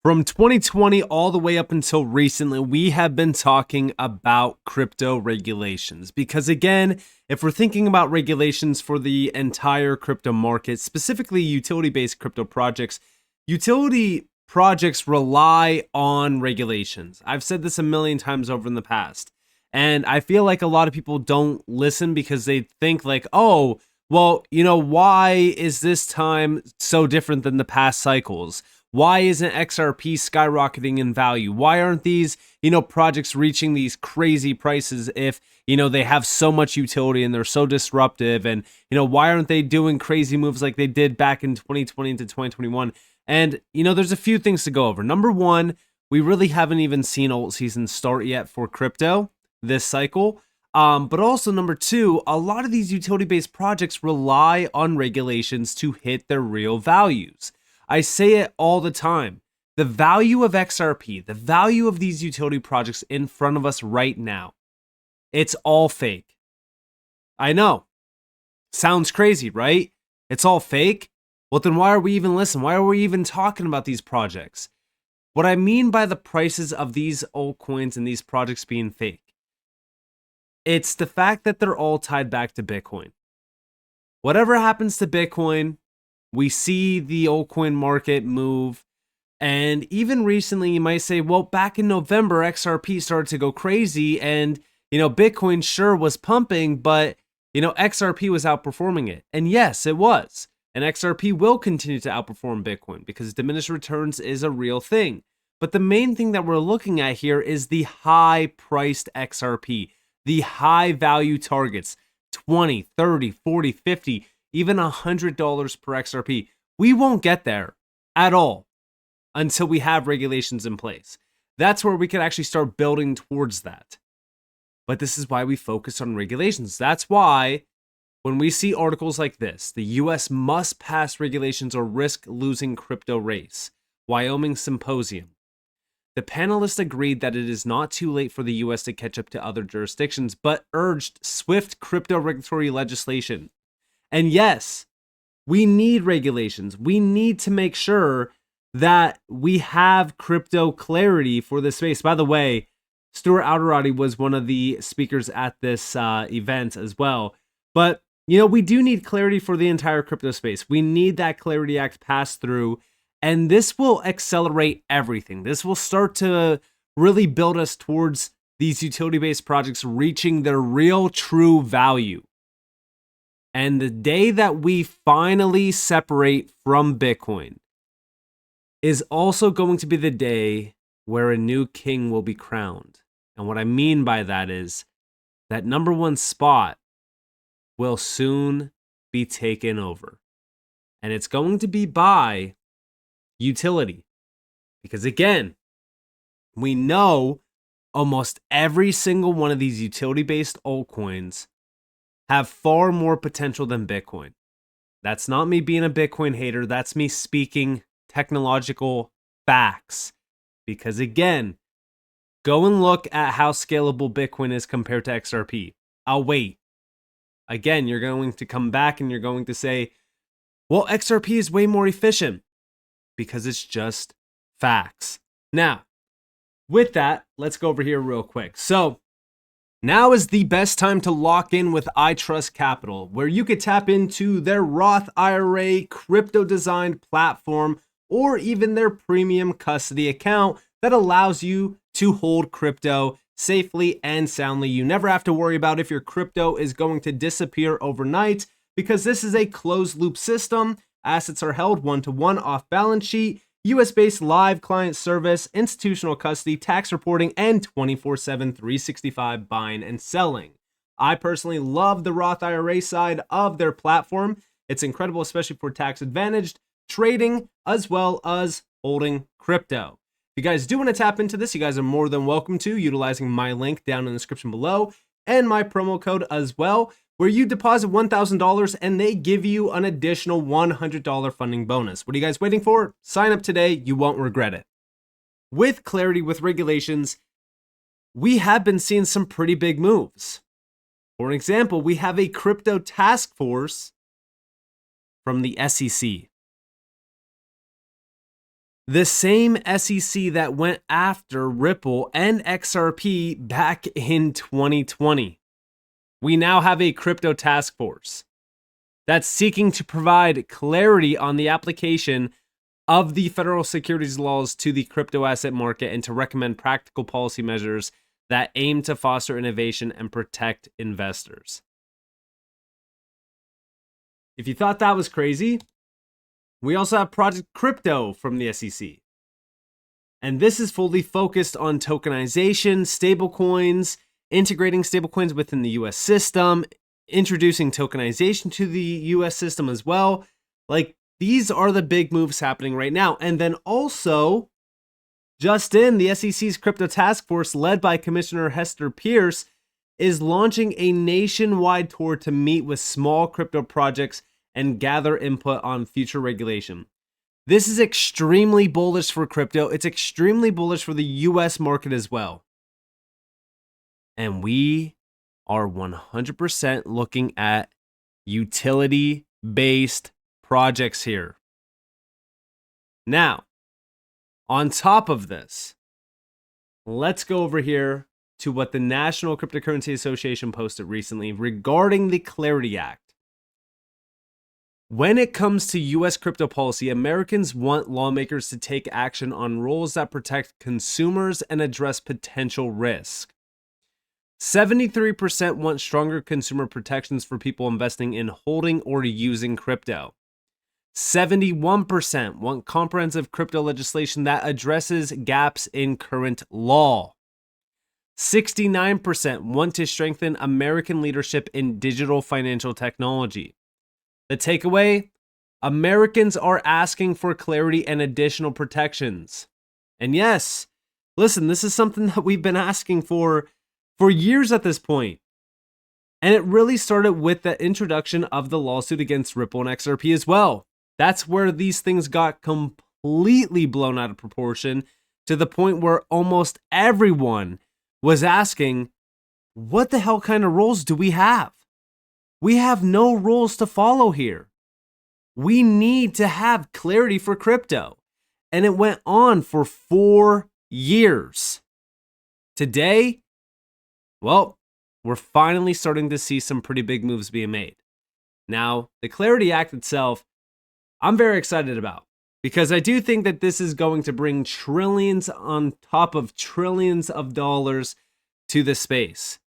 From 2020 all the way up until recently, we have been talking about crypto regulations because, again, if we're thinking about regulations for the entire crypto market, specifically utility-based crypto projects, utility projects rely on regulations. I've said this a million times over in the past, and I feel like a lot of people don't listen because they think like, oh, well, why is this time so different than the past cycles? Why isn't XRP skyrocketing in value? Why aren't these, projects reaching these crazy prices if, they have so much utility and they're so disruptive? And, why aren't they doing crazy moves like they did back in 2020 to 2021? And, there's a few things to go over. Number one, we really haven't even seen alt season start yet for crypto this cycle. But also number two, a lot of these utility-based projects rely on regulations to hit their real values. I say it all the time. The value of XRP, the value of these utility projects in front of us right now, it's all fake. I know. Sounds crazy, right? It's all fake? Well, then why are we even listening? Why are we even talking about these projects? What I mean by the prices of these altcoins and these projects being fake, it's the fact that they're all tied back to Bitcoin. Whatever happens to Bitcoin, we see the altcoin market move. And even recently, you might say, well, back in November, XRP started to go crazy. And, Bitcoin sure was pumping, but, XRP was outperforming it. And yes, it was. And XRP will continue to outperform Bitcoin because diminished returns is a real thing. But the main thing that we're looking at here is the high-priced XRP, the high-value targets, 20, 30, 40, 50, even $100 per XRP. We won't get there at all until we have regulations in place. That's where we can actually start building towards that. But this is why we focus on regulations. That's why when we see articles like this, the US must pass regulations or risk losing crypto race, Wyoming Symposium. The panelists agreed that it is not too late for the US to catch up to other jurisdictions, but urged swift crypto regulatory legislation. And yes, we need regulations. We need to make sure that we have crypto clarity for this space. By the way, Stuart Alderati was one of the speakers at this event as well. But, we do need clarity for the entire crypto space. We need that Clarity Act passed through, and this will accelerate everything. This will start to really build us towards these utility-based projects reaching their real true value. And the day that we finally separate from Bitcoin is also going to be the day where a new king will be crowned. And what I mean by that is that number one spot will soon be taken over. And it's going to be by utility. Because again, we know almost every single one of these utility-based altcoins have far more potential than Bitcoin. That's not me being a Bitcoin hater. That's me speaking technological facts. Because again, go and look at how scalable Bitcoin is compared to XRP. I'll wait. Again, you're going to come back and you're going to say, well, XRP is way more efficient. Because it's just facts. Now, with that, let's go over here real quick. So, now is the best time to lock in with ITrustCapital, where you could tap into their Roth IRA crypto-designed platform or even their premium custody account that allows you to hold crypto safely and soundly. You never have to worry about if your crypto is going to disappear overnight because this is a closed-loop system. Assets are held one-to-one off balance sheet, US-based live client service, institutional custody, tax reporting, and 24/7 365 buying and selling. I personally love the Roth IRA side of their platform. It's incredible, especially for tax-advantaged trading as well as holding crypto. If you guys do want to tap into this, you guys are more than welcome to utilizing my link down in the description below and my promo code as well, where you deposit $1,000 and they give you an additional $100 funding bonus. What are you guys waiting for? Sign up today. You won't regret it. With clarity with regulations, we have been seeing some pretty big moves. For example, we have a crypto task force from the SEC. The same SEC that went after Ripple and XRP back in 2020. We now have a crypto task force that's seeking to provide clarity on the application of the federal securities laws to the crypto asset market and to recommend practical policy measures that aim to foster innovation and protect investors. If you thought that was crazy, we also have Project Crypto from the SEC. And this is fully focused on tokenization, stablecoins, integrating stablecoins within the US system, introducing tokenization to the US system as well. Like, these are the big moves happening right now. And then also, just in, the SEC's crypto task force, led by Commissioner Hester Pierce, is launching a nationwide tour to meet with small crypto projects and gather input on future regulation. This is extremely bullish for crypto. It's extremely bullish for the US market as well. And we are 100% looking at utility-based projects here. Now, on top of this, let's go over here to what the National Cryptocurrency Association posted recently regarding the Clarity Act. When it comes to US crypto policy, Americans want lawmakers to take action on rules that protect consumers and address potential risk. 73% want stronger consumer protections for people investing in holding or using crypto. 71% want comprehensive crypto legislation that addresses gaps in current law. 69% want to strengthen American leadership in digital financial technology. The takeaway? Americans are asking for clarity and additional protections. And yes, listen, this is something that we've been asking for years at this point. And it really started with the introduction of the lawsuit against Ripple and XRP as well. That's where these things got completely blown out of proportion to the point where almost everyone was asking, what the hell kind of rules do we have? We have no rules to follow here. We need to have clarity for crypto. And it went on for 4 years. Today, well, we're finally starting to see some pretty big moves being made. Now, the Clarity Act itself, I'm very excited about, because I do think that this is going to bring trillions on top of trillions of dollars to the space.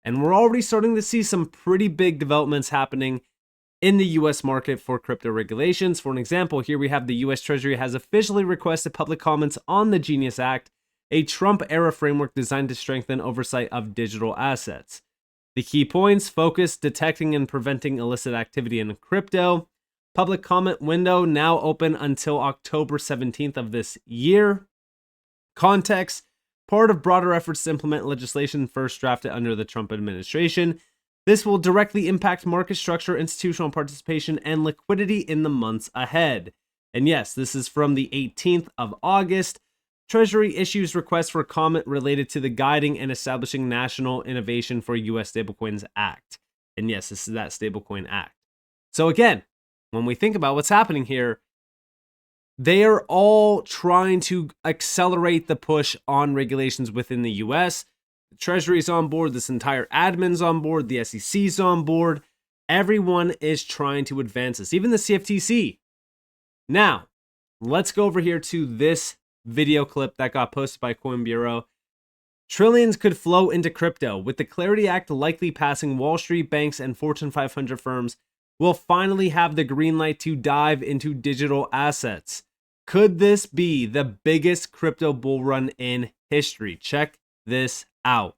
And we're already starting to see some pretty big developments happening in the US market for crypto regulations. For an example, here we have the US Treasury has officially requested public comments on the Genius Act, a Trump-era framework designed to strengthen oversight of digital assets. The key points: focus, detecting and preventing illicit activity in crypto. Public comment window now open until October 17th of this year. Context: part of broader efforts to implement legislation first drafted under the Trump administration. This will directly impact market structure, institutional participation, and liquidity in the months ahead. And yes, this is from the 18th of August. Treasury issues requests for comment related to the Guiding and Establishing National Innovation for U.S. Stablecoins Act. And yes, this is that Stablecoin Act. So again, when we think about what's happening here, they are all trying to accelerate the push on regulations within the US. The Treasury's on board, this entire admin's on board, the SEC's on board. Everyone is trying to advance this, even the CFTC. Now, let's go over here to this video clip that got posted by Coin Bureau. Trillions could flow into crypto. With the Clarity Act likely passing, Wall Street, banks, and Fortune 500 firms will finally have the green light to dive into digital assets. Could this be the biggest crypto bull run in history? Check this out.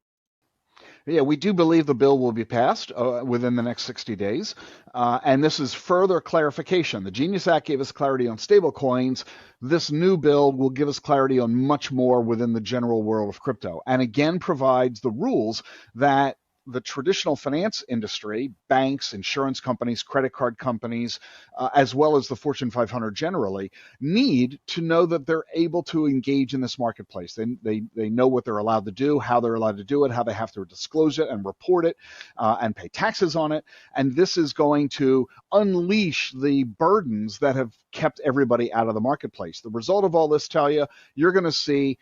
Yeah, we do believe the bill will be passed within the next 60 days. And this is further clarification. The Genius Act gave us clarity on stablecoins. This new bill will give us clarity on much more within the general world of crypto. And again, provides the rules that the traditional finance industry, banks, insurance companies, credit card companies, as well as the Fortune 500 generally, need to know that they're able to engage in this marketplace. They know what they're allowed to do, how they're allowed to do it, how they have to disclose it and report it, and pay taxes on it. And this is going to unleash the burdens that have kept everybody out of the marketplace. The result of all this, Talia, you're going to see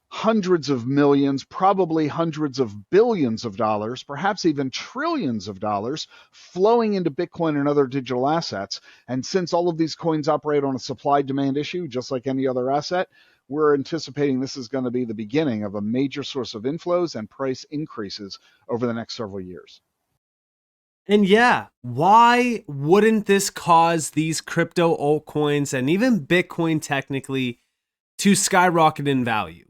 hundreds of millions, probably hundreds of billions of dollars, perhaps even trillions of dollars flowing into Bitcoin and other digital assets. And since all of these coins operate on a supply-demand issue, just like any other asset, we're anticipating this is going to be the beginning of a major source of inflows and price increases over the next several years. And yeah, why wouldn't this cause these crypto altcoins and even Bitcoin technically to skyrocket in value?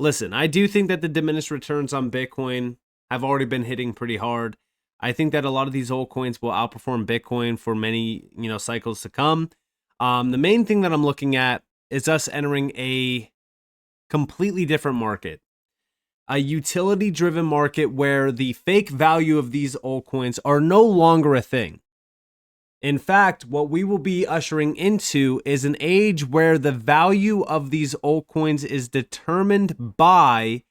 Listen, I do think that the diminished returns on Bitcoin have already been hitting pretty hard. I think that a lot of these altcoins will outperform Bitcoin for many, cycles to come. The main thing that I'm looking at is us entering a completely different market. A utility-driven market where the fake value of these altcoins are no longer a thing. In fact, what we will be ushering into is an age where the value of these altcoins is determined by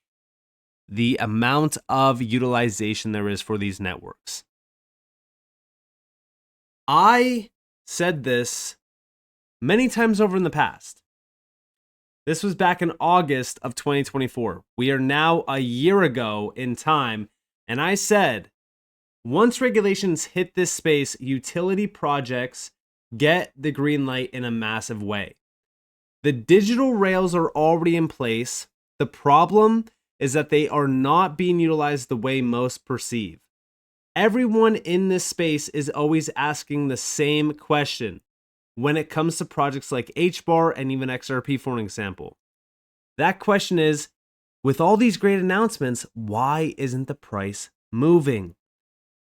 the amount of utilization there is for these networks. I said this many times over in the past. This was back in August of 2024. We are now a year ago in time, and I said, once regulations hit this space, utility projects get the green light in a massive way. The digital rails are already in place. The problem is that they are not being utilized the way most perceive. Everyone in this space is always asking the same question when it comes to projects like HBAR and even XRP, for an example. That question is, with all these great announcements, why isn't the price moving?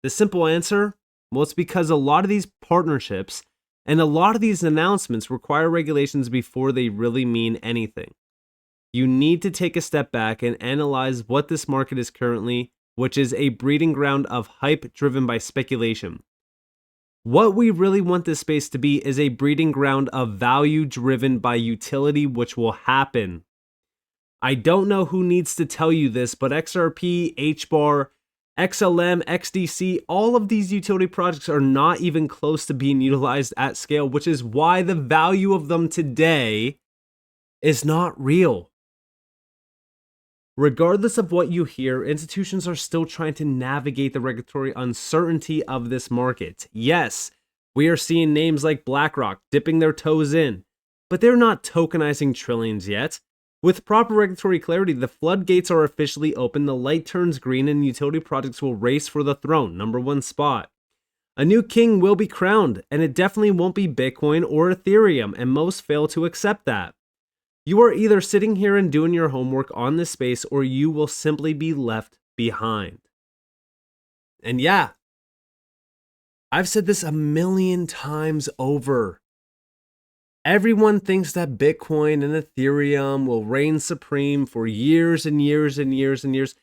The simple answer, well, it's because a lot of these partnerships and a lot of these announcements require regulations before they really mean anything. You need to take a step back and analyze what this market is currently, which is a breeding ground of hype driven by speculation. What we really want this space to be is a breeding ground of value driven by utility, which will happen. I don't know who needs to tell you this, but XRP, HBAR, XLM, XDC, all of these utility projects are not even close to being utilized at scale, which is why the value of them today is not real. Regardless of what you hear, institutions are still trying to navigate the regulatory uncertainty of this market. Yes, we are seeing names like BlackRock dipping their toes in, but they're not tokenizing trillions yet. With proper regulatory clarity, the floodgates are officially open, the light turns green, and utility projects will race for the throne, #1 spot. A new king will be crowned, and it definitely won't be Bitcoin or Ethereum, and most fail to accept that. You are either sitting here and doing your homework on this space, or you will simply be left behind. And yeah, I've said this a million times over. Everyone thinks that Bitcoin and Ethereum will reign supreme for years and years and years and years,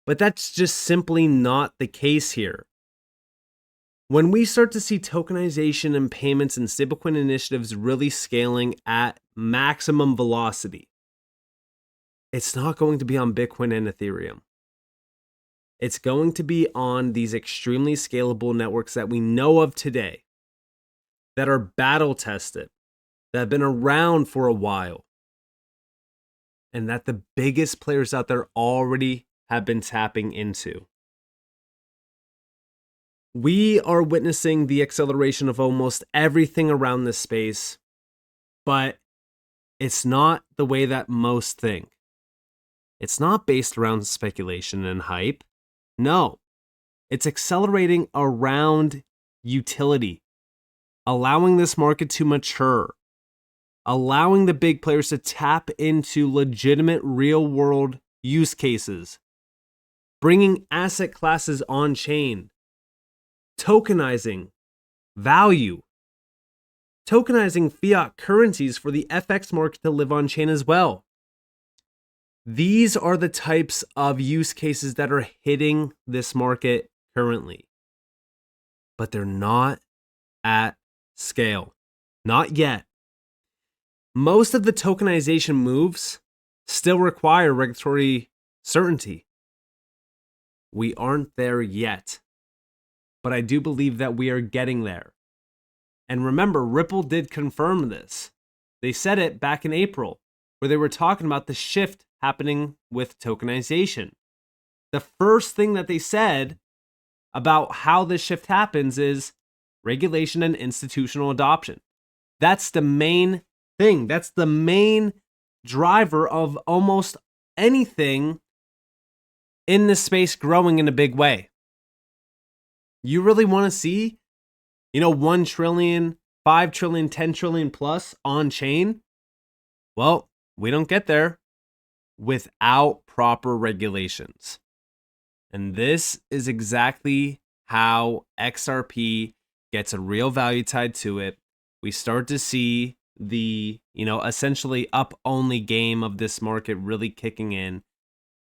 but that's just simply not the case here. When we start to see tokenization and payments and stablecoin initiatives really scaling at maximum velocity, it's not going to be on Bitcoin and Ethereum. It's going to be on these extremely scalable networks that we know of today, that are battle tested, that have been around for a while, and that the biggest players out there already have been tapping into. We are witnessing the acceleration of almost everything around this space, but it's not the way that most think. It's not based around speculation and hype. No, it's accelerating around utility, allowing this market to mature, allowing the big players to tap into legitimate real-world use cases, bringing asset classes on chain, tokenizing value, tokenizing fiat currencies for the FX market to live on chain as well. These are the types of use cases that are hitting this market currently, but they're not at scale. Not yet. Most of the tokenization moves still require regulatory certainty. We aren't there yet, but I do believe that we are getting there. And remember, Ripple did confirm this. They said it back in April, where they were talking about the shift happening with tokenization. The first thing that they said about how this shift happens is regulation and institutional adoption. That's the main thing. That's the main driver of almost anything in this space growing in a big way. You really want to see, 1 trillion, 5 trillion, 10 trillion plus on chain? Well, we don't get there without proper regulations. And this is exactly how XRP gets a real value tied to it. We start to see the, essentially up-only game of this market really kicking in.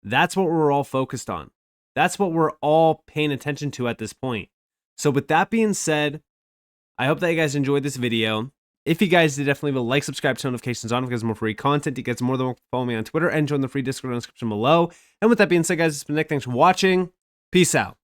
That's what we're all focused on. That's what we're all paying attention to at this point. So with that being said, I hope that you guys enjoyed this video. If you guys did, definitely leave a like, subscribe, turn notifications on because more free content. You guys are more than welcome to follow me on Twitter and join the free Discord in the description below. And with that being said, guys, it's been Nick. Thanks for watching. Peace out.